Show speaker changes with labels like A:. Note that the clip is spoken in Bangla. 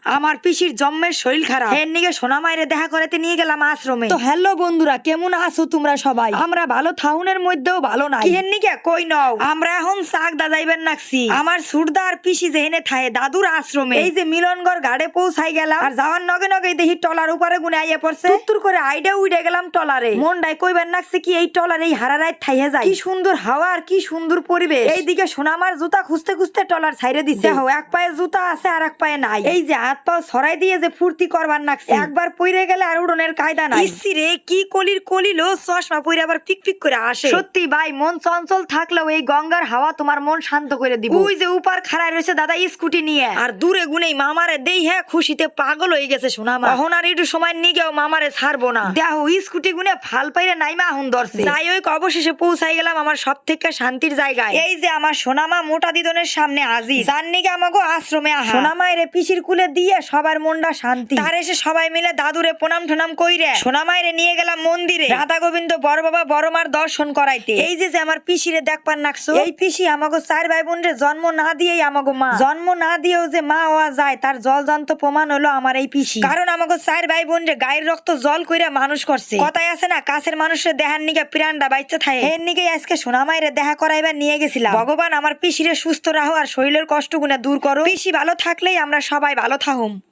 A: আমার পিসির জম্মের শরীর খারাপ, এর নিকে সোনা মায়ের দেখা করাতে নিয়ে গেলাম আশ্রমে। তো হ্যালো বন্ধুরা, কেমন আছো তোমরা সবাই? আমরা ভালো, থাউনের মধ্যেও ভালো নাই। কি এর নিকে কই নাও, আমরা এখন শাক দাদাইবেন নাকছি। আমার সুরদা আর পিসি যেহেনে থায়ে দাদুর আশ্রমে। এই যে মিলনগড় গাড়ে পৌঁছাই গেলাম, আর যাওয়ার নগে নগে দেখি টলার উপরে গুনে আইয়া পড়ছে। তুত্তুর করে আইডা উইডে গেলাম টলারে। মনটাই কইবেন নাকছে কি এই টলার এই হারারায় থাইয়ে যায়। কি সুন্দর হাওয়া আর কি সুন্দর পরিবেশ। এইদিকে সোনামার জুতা খুঁজতে খুঁজতে টলার ছাইরে দিছে। দেখো এক পায়ে জুতা আছে আর এক পায়ে নাই। এই যে হাত পাও ছড়াই দিয়ে যে ফুর্তি করবার নাকছে, একবার পইরে গেলে আর উড়নের কায়দা নাই। ইসি রে কি কলির কলিলো, চশমা পইরে আবার পিক পিক করে আসে। সত্যি ভাই, মন চঞ্চল থাকলেও এই গঙ্গার হাওয়া তোমার মন শান্ত করে দিব। ওই যে উপার খাড়ায় রয়েছে দাদা স্কুটি নিয়ে, আর দূরে গুনেই মামারে দেই হ্যাঁ খুশিতে পাগল হয়ে গেছে সোনামা। এখন আর একটু সময় নিগেও মামারে ছাড়বো না। দেখো স্কুটি গুনে ফাল পাইরে নাইমা এখন ধরছে। যাই হোক অবশেষে পৌঁছাই গেলাম আমার সব থেকে শান্তির জায়গায়। এই যে আমার সোনামা মোটা দিদনের সামনে হাজির। যার নিকে আমাকে আশ্রমে আহা। সোনামায়ের পিসির কুলে দিয়ে সবার মনটা শান্তি। তার এসে সবাই মিলে দাদুরে প্রণাম ঠনাম কইরে সোনামায়ের নিয়ে গেলাম মন্দিরে রাধা গোবিন্দ বড় বাবা বড় মার দর্শন করাইতে। এই যে আমার পিসিরে দেখবার নাকছো, এই পিসি আমাকে চার ভাই বোনরে জন্ম না দিয়েই আমাকে মা, জন্ম না দিয়েও যে মা হওয়া যায় তার জলজান্ত প্রমাণ হলো আমার এই পিসি। কারণ আমাকে চার ভাই বোনরে গায়ের রক্ত জল কইরা মানুষ করছে। কথাই আছে না, কাছের মানুষের দেহার নিকে প্রাণটা বাইচা থাকে। এর নিকে আজকে সোনামায়ের দেখা করাইবার নিয়ে গেছিলাম। ভগবান আমার পিসিরে সুস্থ রাখো আর শরীরের কষ্ট গুনে দূর করো। পিসি ভালো থাকলেই আমরা সবাই ভালো থাকুম।